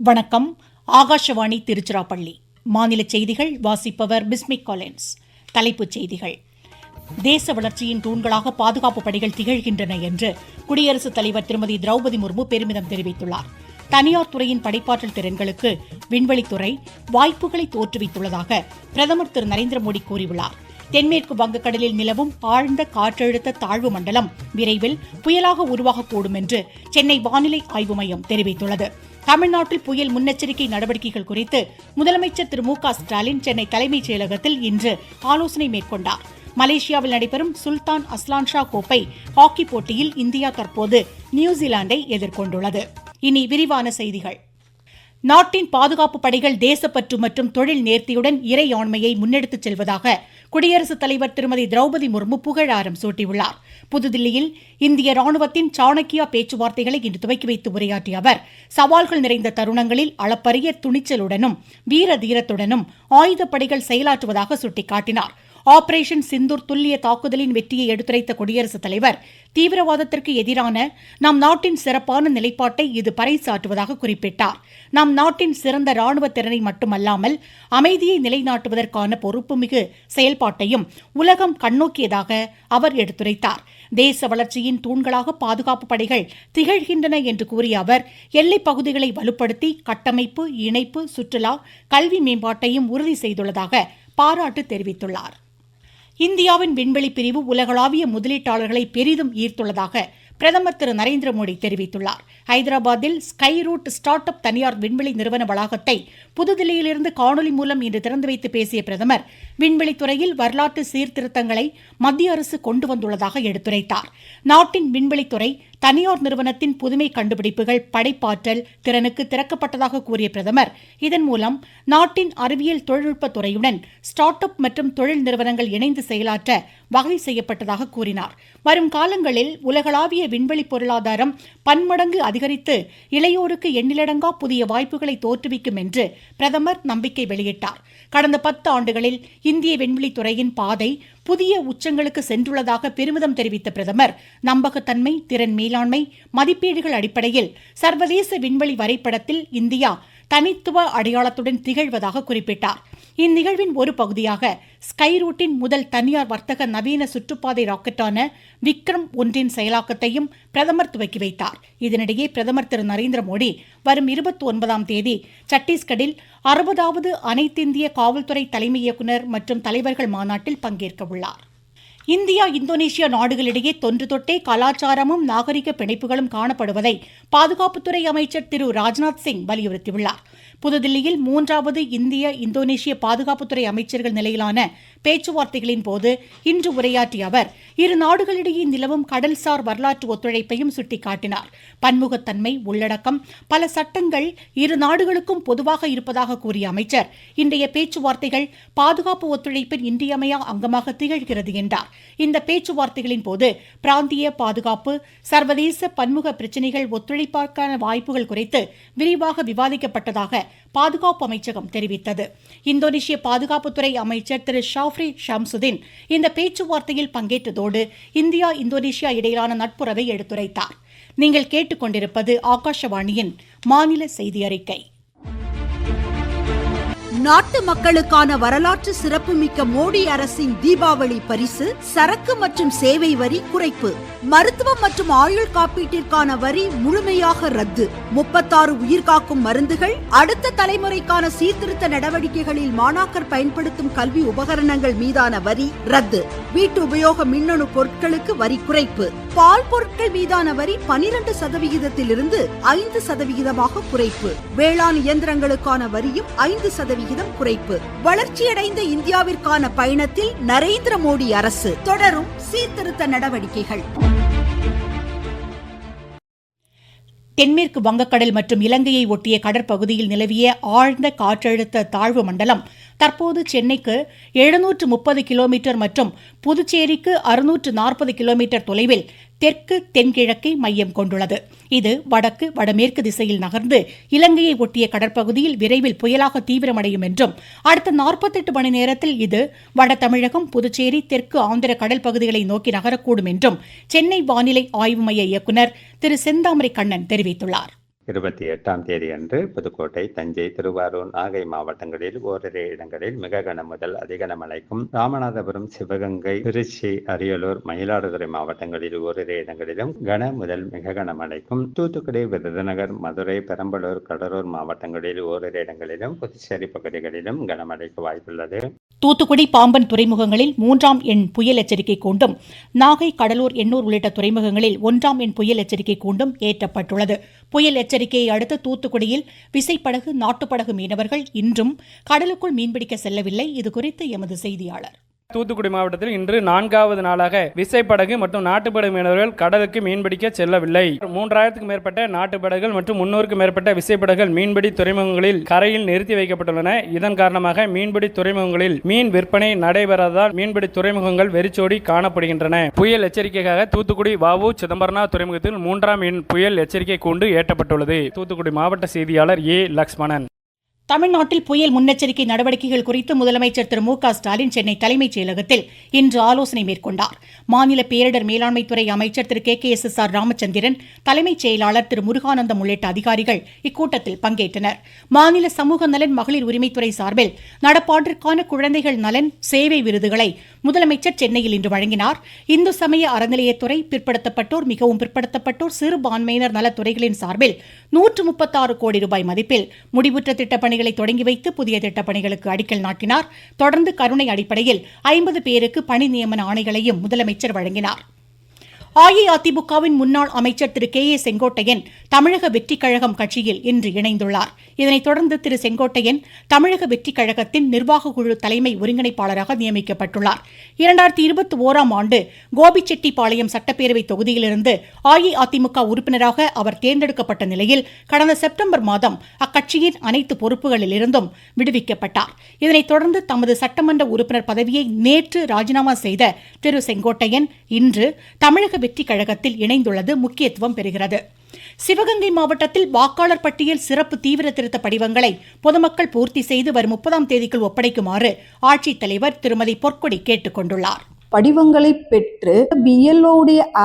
வணக்கம். ஆகாஷவாணி திருச்சிராப்பள்ளி. மாநில செய்திகள் வாசிப்பவர் பிஸ்மிக் காலின்ஸ். தலைப்புச் செய்திகள். தேச வளர்ச்சியின் தூண்களாக பாதுகாப்பு படைகள் திகழ்கின்றன என்று குடியரசுத் தலைவர் திருமதி திரௌபதி முர்மு பெருமிதம் தெரிவித்துள்ளார். தனியார் துறையின் படைப்பாற்றல் திறன்களுக்கு விண்வெளித்துறை வாய்ப்புகளை தோற்றுவித்துள்ளதாக பிரதமர் திரு நரேந்திர மோடி கூறியுள்ளார். தென்மேற்கு வங்கக்கடலில் நிலவும் ஆழ்ந்த காற்றழுத்த தாழ்வு மண்டலம் விரைவில் புயலாக உருவாகக்கூடும் என்று சென்னை வானிலை ஆய்வு மையம் தெரிவித்துள்ளது. தமிழ்நாட்டில் புயல் முன்னெச்சரிக்கை நடவடிக்கைகள் குறித்து முதலமைச்சர் திரு மு க ஸ்டாலின் சென்னை தலைமைச் செயலகத்தில் இன்று ஆலோசனை மேற்கொண்டார். மலேசியாவில் நடைபெறும் சுல்தான் அஸ்லான் ஷா கோப்பை ஹாக்கி போட்டியில் இந்தியா தற்போது நியூசிலாந்தை எதிர்கொண்டுள்ளது. இனி விரிவான செய்திகள். நாட்டின் பாதுகாப்பு படைகள் தேசப்பற்று மற்றும் தொழில் நேர்த்தியுடன் இறையாண்மையை முன்னெடுத்துச் செல்வதாக குடியரசுத் தலைவர் திருமதி திரௌபதி முர்மு புகழாரம் சூட்டியுள்ளார். புதுதில்லியில் இந்திய ராணுவத்தின் சாணக்கியா பேச்சுவார்த்தைகளை இன்று துவக்கி வைத்து உரையாற்றிய அவர், சவால்கள் நிறைந்த தருணங்களில் அளப்பரிய துணிச்சலுடனும் வீர தீரத்துடனும் ஆயுதப்படைகள் செயலாற்றுவதாக சுட்டிக்காட்டினார். ஆபரேஷன் சிந்தூர் துல்லிய தாக்குதலின் வெற்றியை எடுத்துரைத்த குடியரசுத் தலைவர், தீவிரவாதத்திற்கு எதிரான நம் நாட்டின் சிறப்பான நிலைப்பாட்டை இது பறைசாற்றுவதாக குறிப்பிட்டார். நம் நாட்டின் சிறந்த ராணுவ திறனை மட்டுமல்லாமல் அமைதியை நிலைநாட்டுவதற்கான பொறுப்புமிகு செயல்பாட்டையும் உலகம் கண்ணோக்கியதாக அவர் எடுத்துரைத்தார். தேச வளர்ச்சியின் தூண்களாக பாதுகாப்பு படைகள் திகழ்கின்றன என்று கூறிய அவர், எல்லைப் பகுதிகளை வலுப்படுத்தி கட்டமைப்பு, இணைப்பு, சுற்றுலா, கல்வி மேம்பாட்டையும் உறுதி செய்துள்ளதாக பாராட்டு தெரிவித்துள்ளார். இந்தியாவின் விண்வெளி பிரிவு உலகளாவிய முதலீட்டாளர்களை பெரிதும் ஈர்த்துள்ளதாக பிரதமர் திரு நரேந்திர மோடி தெரிவித்துள்ளார். ஹைதராபாத்தில் ஸ்கை ரூட் ஸ்டார்ட் அப் தனியார் விண்வெளி நிறுவன வளாகத்தை புதுதில்லியிலிருந்து காணொலி மூலம் இன்று திறந்து வைத்து பேசிய பிரதமர், விண்வெளித்துறையில் வரலாற்று சீர்திருத்தங்களை மத்திய அரசு கொண்டு வந்துள்ளதாக எடுத்துரைத்தார். நாட்டின் விண்வெளித்துறை தனியார் நிறுவனத்தின் புதுமை கண்டுபிடிப்புகள், படைப்பாற்றல் திறனுக்கு திறக்கப்பட்டதாக கூறிய பிரதமர், இதன் மூலம் நாட்டின் அறிவியல் தொழில்நுட்பத் துறையுடன் ஸ்டார்ட் அப் மற்றும் தொழில் நிறுவனங்கள் இணைந்து செயலாற்ற வகை செய்யப்பட்டதாக கூறினார். வரும் காலங்களில் உலகளாவிய விண்வெளி பொருளாதாரம் பன்மடங்கு அதிகரித்து இளையோருக்கு எண்ணிலடங்கா புதிய வாய்ப்புகளை தோற்றுவிக்கும் என்று பிரதமர் நம்பிக்கை வெளியிட்டார். கடந்த 10 ஆண்டுகளில் இந்திய விண்வெளித்துறையின் பாதை புதிய உச்சங்களுக்கு சென்றுள்ளதாக பெருமிதம் தெரிவித்த பிரதமர், நம்பகத்தன்மை, திறன் மேலாண்மை, மதிப்பீடுகள் அடிப்படையில் சர்வதேச விண்வெளி வரைபடத்தில் இந்தியா தனித்துவ அடையாளத்துடன் திகழ்வதாக குறிப்பிட்டார். இந்நிகழ்வின் ஒரு பகுதியாக ஸ்கை ரூட்டின் முதல் தனியார் வர்த்தக நவீன சுற்றுப்பாதை ராக்கெட்டான விக்ரம் ஒன்றின் செயலாக்கத்தையும் பிரதமர் துவக்கி வைத்தார். இதனிடையே பிரதமர் திரு நரேந்திர மோடி வரும் 29ஆம் தேதி சத்தீஸ்கரில் 60வது அனைத்திந்திய காவல்துறை தலைமை இயக்குநர் மற்றும் தலைவர்கள் மாநாட்டில் பங்கேற்க உள்ளார். இந்தியா இந்தோனேஷியா நாடுகளிடையே தொன்று தொட்டே கலாச்சாரமும் நாகரிக பிணைப்புகளும் காணப்படுவதை பாதுகாப்புத்துறை அமைச்சர் திரு ராஜ்நாத் சிங் வலியுறுத்தியுள்ளார். புதுதில்லியில் 3வது இந்திய இந்தோனேஷிய பாதுகாப்புத்துறை அமைச்சர்கள் நிலையிலான பேச்சுவார்த்தைகளின் போது இன்று உரையாற்றிய அவர், இரு நாடுகளிடையே நிலவும் கடல்சார் வரலாற்று ஒத்துழைப்பையும் சுட்டிக்காட்டினார். பன்முகத்தன்மை, உள்ளடக்கம், பல சட்டங்கள் இரு நாடுகளுக்கும் பொதுவாக இருப்பதாக கூறிய அமைச்சர், இன்றைய பேச்சுவார்த்தைகள் பாதுகாப்பு ஒத்துழைப்பின் இன்றியமையா அங்கமாக திகழ்கிறது என்றார். இந்த பேச்சுவார்த்தைகளின் போது பிராந்திய பாதுகாப்பு, சர்வதேச பன்முக பிரச்சினைகள், ஒத்துழைப்பிற்கான வாய்ப்புகள் குறித்து விரிவாக விவாதிக்கப்பட்டதாக பாதுகாப்பு அமைச்சகம் தெரிவித்தது. இந்தோனேஷிய பாதுகாப்புத்துறை அமைச்சர் திரு ஷாஃப்ரி ஷம்சுதீன் இந்த பேச்சுவார்த்தையில் பங்கேற்றதோடு இந்தியா இந்தோனேஷியா இடையிலான நட்புறவை எடுத்துரைத்தார். நீங்கள் கேட்டுக்கொண்டிருப்பது ஆகாஷவாணியின் மாநில செய்தி அறிக்கை. நாட்டு மக்களுக்கான வரலாற்று சிறப்புமிக்க மோடி அரசின் தீபாவளி பரிசு சரக்கு மற்றும் சேவை வரி குறைப்பு. மருத்துவம் மற்றும் ஆயுள் காப்பீட்டிற்கான வரி முழுமையாக ரத்து. 36 உயிர்காக்கும் மருந்துகள், அடுத்த தலைமுறைக்கான சீர்திருத்த நடவடிக்கைகளில் மாணாக்கர் பயன்படுத்தும் கல்வி உபகரணங்கள் மீதான வரி ரத்து. வீட்டு உபயோக மின்னணு பொருட்களுக்கு வரி குறைப்பு. பால் பொருட்கள் மீதான வரி 12%இலிருந்து 5% குறைப்பு. வேளாண் இயந்திரங்களுக்கான வரியும் 5% குறைப்பு. வளர்ச்சியடைந்த இந்தியாவிற்கான பயணத்தில் நரேந்திர மோடி அரசு தொடரும் சீர்திருத்த நடவடிக்கைகள். தென்மேற்கு வங்கக்கடல் மற்றும் இலங்கையை ஒட்டிய கடற்பகுதியில் நிலவிய ஆழ்ந்த காற்றழுத்த தாழ்வு மண்டலம் தற்போது சென்னைக்கு 730 கிலோமீட்டர் மற்றும் புதுச்சேரிக்கு 640 கிலோமீட்டர் தொலைவில் தெற்கு தென்கிழக்கை மையம் கொண்டுள்ளது. இது வடக்கு வடமேற்கு திசையில் நகர்ந்து இலங்கையை ஒட்டிய கடற்பகுதியில் விரைவில் புயலாக தீவிரமடையும் என்றும், அடுத்த 48 மணி நேரத்தில் இது வட தமிழகம், புதுச்சேரி, தெற்கு ஆந்திர கடல் பகுதிகளை நோக்கி நகரக்கூடும் என்றும் சென்னை வானிலை ஆய்வு மைய இயக்குநர் திரு செந்தாமரை கண்ணன் தெரிவித்துள்ளார். 28ஆம் தேதி அன்று புதுக்கோட்டை, தஞ்சை, திருவாரூர், நாகை மாவட்டங்களில் ஓரிரு இடங்களில் மிக கன முதல் அதி கனமழைக்கும், ராமநாதபுரம், சிவகங்கை, திருச்சி, அரியலூர், மயிலாடுதுறை மாவட்டங்களில் ஓரிரு இடங்களிலும் கன முதல் மிக கனமழைக்கும், தூத்துக்குடி, விருதுநகர், மதுரை, பெரம்பலூர், கடலூர் மாவட்டங்களில் ஓரிரு இடங்களிலும், புதுச்சேரி பகுதிகளிலும் கனமழைக்கு வாய்ப்புள்ளது. தூத்துக்குடி, பாம்பன் துறைமுகங்களில் 3ஆம் எண் புயல் எச்சரிக்கை கூண்டும், நாகை, கடலூர், எண்ணூர் உள்ளிட்ட துறைமுகங்களில் 1ஆம் எண் புயல் எச்சரிக்கை கூண்டும் ஏற்றப்பட்டுள்ளது. புயல் எச்சரிக்கையை அடுத்து தூத்துக்குடியில் விசைப்படகு, நாட்டுப்படகு மீனவர்கள் இன்றும் கடலுக்குள் மீன்பிடிக்க செல்லவில்லை. இதுகுறித்து எமது செய்தியாளர். தூத்துக்குடி மாவட்டத்தில் இன்று 4வது நாளாக விசைப்படகு மற்றும் நாட்டுப்படகு மீனவர்கள் கடலுக்கு மீன்பிடிக்க செல்லவில்லை. 3000க்கும் மேற்பட்ட நாட்டுப்படகுகள் மற்றும் 300க்கும் மேற்பட்ட விசைப்படகுகள் மீன்பிடி துறைமுகங்களில் கரையில் நிறுத்தி வைக்கப்பட்டுள்ளன. இதன் காரணமாக மீன்பிடி துறைமுகங்களில் மீன் விற்பனை நடைபெறாததால் மீன்பிடி துறைமுகங்கள் வெறிச்சோடி காணப்படுகின்றன. புயல் எச்சரிக்கைக்காக தூத்துக்குடி வ.உ. சிதம்பரனார் துறைமுகத்தில் 3ஆம் எண் புயல் எச்சரிக்கை கூண்டு ஏற்றப்பட்டுள்ளது. தூத்துக்குடி மாவட்ட செய்தியாளர் ஏ. லக்ஷ்மணன். தமிழ்நாட்டில் புயல் முன்னெச்சரிக்கை நடவடிக்கைகள் குறித்து முதலமைச்சர் திரு மு க ஸ்டாலின் சென்னை தலைமைச் செயலகத்தில் இன்று ஆலோசனை மேற்கொண்டார். மாநில பேரிடர் மேலாண்மைத்துறை அமைச்சர் திரு KKSSR ராமச்சந்திரன், தலைமைச் செயலாளர் திரு முருகானந்தம் உள்ளிட்ட அதிகாரிகள் இக்கூட்டத்தில் பங்கேற்றனர். மாநில சமூக நலன், மகளிர் உரிமைத்துறை சார்பில் நடப்பாண்டிற்கான குழந்தைகள் நலன் சேவை விருதுகளை முதலமைச்சர் சென்னையில் இன்று வழங்கினார். இந்து சமய அறநிலையத்துறை, பிற்படுத்தப்பட்டோர், மிகவும் பிற்படுத்தப்பட்டோர், சிறுபான்மையினர் நலத்துறைகளின் சார்பில் 136 கோடி ரூபாய் மதிப்பில் முடிவுற்ற திட்டப்பணிகளை தொடங்கி வைத்து புதிய திட்டப்பணிகளுக்கு அடிக்கல் நாட்டினார். தொடர்ந்து கருணை அடிப்படையில் 50 பேருக்கு பணி நியமன ஆணைகளையும் முதலமைச்சர் வழங்கினார். அஇஅதிமுகவின் முன்னாள் அமைச்சர் திரு K.A. செங்கோட்டையன் தமிழக வெற்றிக் கழகம் கட்சியில் இன்று இணைந்துள்ளார். இதனைத் தொடர்ந்து திரு செங்கோட்டையன் தமிழக வெற்றிக் கழகத்தின் நிர்வாக குழு தலைமை ஒருங்கிணைப்பாளராக நியமிக்கப்பட்டுள்ளார். 2021ஆம் ஆண்டு கோபிச்செட்டிப்பாளையம் சட்டப்பேரவை தொகுதியிலிருந்து அஇஅதிமுக உறுப்பினராக அவர் தேர்ந்தெடுக்கப்பட்ட நிலையில் கடந்த செப்டம்பர் மாதம் அக்கட்சியின் அனைத்து பொறுப்புகளிலிருந்தும் விடுவிக்கப்பட்டார். இதனைத் தொடர்ந்து தமது சட்டமன்ற உறுப்பினர் பதவியை நேற்று ராஜினாமா செய்த திரு செங்கோட்டையன் இன்று தமிழக வெற்றிக் கழகத்தில் இணைந்துள்ளது முக்கியத்துவம் பெறுகிறது. சிவகங்கை மாவட்டத்தில் வாக்காளர் பட்டியல் சிறப்பு தீவிர திருத்த படிவங்களை பொதுமக்கள் பூர்த்தி செய்து வரும் 30ஆம் தேதிக்குள் ஒப்படைக்குமாறு ஆட்சித்தலைவர் திருமதி பொற்கொடி கேட்டுக் கொண்டுள்ளார். படிவங்களை பெற்று BLO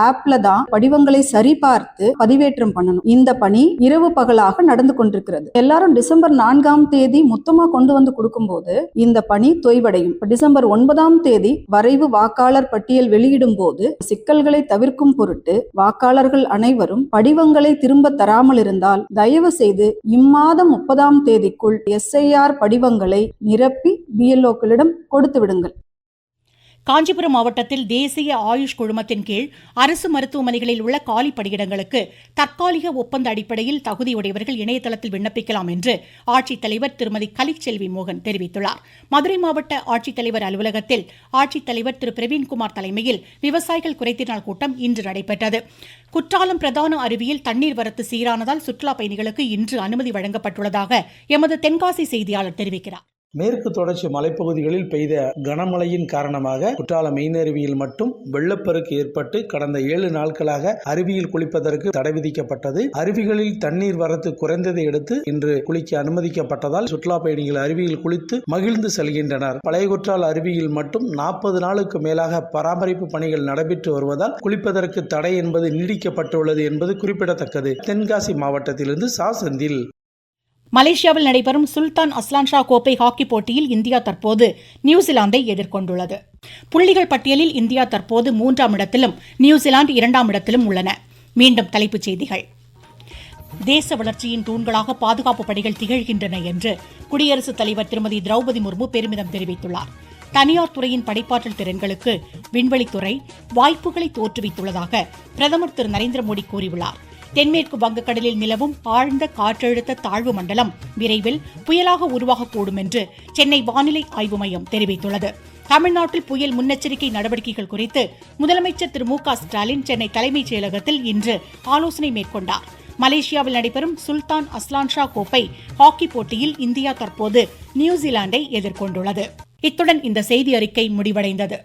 ஆப்ல தான் படிவங்களை சரிபார்த்து பதிவேற்றம் பண்ணணும். இந்த பணி இரவு பகலாக நடந்து கொண்டிருக்கிறது. எல்லாரும் டிசம்பர் 4ஆம் தேதி மொத்தமா கொண்டு வந்து கொடுக்கும்போது இந்த பணி தொய்வடையும். டிசம்பர் 9ஆம் தேதி வரைவு வாக்காளர் பட்டியல் வெளியிடும் போது சிக்கல்களை தவிர்க்கும் பொருட்டு வாக்காளர்கள் அனைவரும் படிவங்களை திரும்ப தராமல் இருந்தால் தயவு செய்து இம்மாதம் 30ஆம் தேதிக்குள் SIR படிவங்களை நிரப்பி BLOக்களிடம் கொடுத்து விடுங்கள். காஞ்சிபுரம் மாவட்டத்தில் தேசிய ஆயுஷ் குழுமத்தின் கீழ் அரசு மருத்துவமனைகளில் உள்ள காலி பணியிடங்களுக்கு தற்காலிக ஒப்பந்த அடிப்படையில் தகுதியுடையவர்கள் இணையதளத்தில் விண்ணப்பிக்கலாம் என்று ஆட்சித்தலைவர் திருமதி கலிச்செல்வி மோகன் தெரிவித்துள்ளார். மதுரை மாவட்ட ஆட்சித்தலைவர் அலுவலகத்தில் ஆட்சித்தலைவர் திரு பிரவீன்குமார் தலைமையில் விவசாயிகள் குறைதீர் கூட்டம் இன்று நடைபெற்றது. குற்றாலம் பிரதான அருவியில் தண்ணீர் வரத்து சீரானதால் சுற்றுலா பயணிகளுக்கு இன்று அனுமதி வழங்கப்பட்டுள்ளதாக எமது தென்காசி செய்தியாளர் தெரிவிக்கிறார். மேற்கு தொடர்ச்சி மலைப்பகுதிகளில் பெய்த கனமழையின் காரணமாக குற்றாலம் மெயின் அருவியில் மட்டும் வெள்ளப்பெருக்கு ஏற்பட்டு கடந்த 7 நாட்களாக அருவியில் குளிப்பதற்கு தடை விதிக்கப்பட்டது. அருவிகளில் தண்ணீர் வரத்து குறைந்ததை அடுத்து இன்று குளிக்க அனுமதிக்கப்பட்டதால் சுற்றுலா பயணிகள் அருவியில் குளித்து மகிழ்ந்து செல்கின்றனர். பழைய குற்றால அருவியில் மட்டும் 40 நாளுக்கு மேலாக பராமரிப்பு பணிகள் நடைபெற்று வருவதால் குளிப்பதற்கு தடை என்பது நீடிக்கப்பட்டுள்ளது என்பது குறிப்பிடத்தக்கது. தென்காசி மாவட்டத்திலிருந்து செந்தில். மலேசியாவில் நடைபெறும் சுல்தான் அஸ்லான் ஷா கோப்பை ஹாக்கி போட்டியில் இந்தியா தற்போது நியூசிலாந்தை எதிர்கொண்டுள்ளது. புள்ளிகள் பட்டியலில் இந்தியா தற்போது 3ஆம் இடத்திலும் நியூசிலாந்து 2ஆம் இடத்திலும் உள்ளன. மீண்டும் தலைப்புச் செய்திகள். தேச வளர்ச்சியின் தூண்களாக பாதுகாப்பு படைகள் திகழ்கின்றன என்று குடியரசுத் தலைவர் திருமதி திரௌபதி முர்மு பெருமிதம் தெரிவித்துள்ளார். தனியார் துறையின் படைப்பாற்றல் திறன்களுக்கு விண்வெளித்துறை வாய்ப்புகளை தோற்றுவித்துள்ளதாக பிரதமர் திரு நரேந்திர மோடி கூறியுள்ளார். தென்மேற்கு வங்கக்கடலில் நிலவும் ஆழ்ந்த காற்றழுத்த தாழ்வு மண்டலம் விரைவில் புயலாக உருவாகக்கூடும் என்று சென்னை வானிலை ஆய்வு மையம் தெரிவித்துள்ளது. தமிழ்நாட்டில் புயல் முன்னெச்சரிக்கை நடவடிக்கைகள் குறித்து முதலமைச்சர் திரு மு க ஸ்டாலின் சென்னை தலைமைச் செயலகத்தில் இன்று ஆலோசனை மேற்கொண்டார். மலேசியாவில் நடைபெறும் சுல்தான் அஸ்லான் ஷா கோப்பை ஹாக்கி போட்டியில் இந்தியா தற்போது நியூசிலாந்தை எதிர்கொண்டுள்ளது. இத்துடன் இந்த செய்தி அறிக்கை முடிவடைந்தது.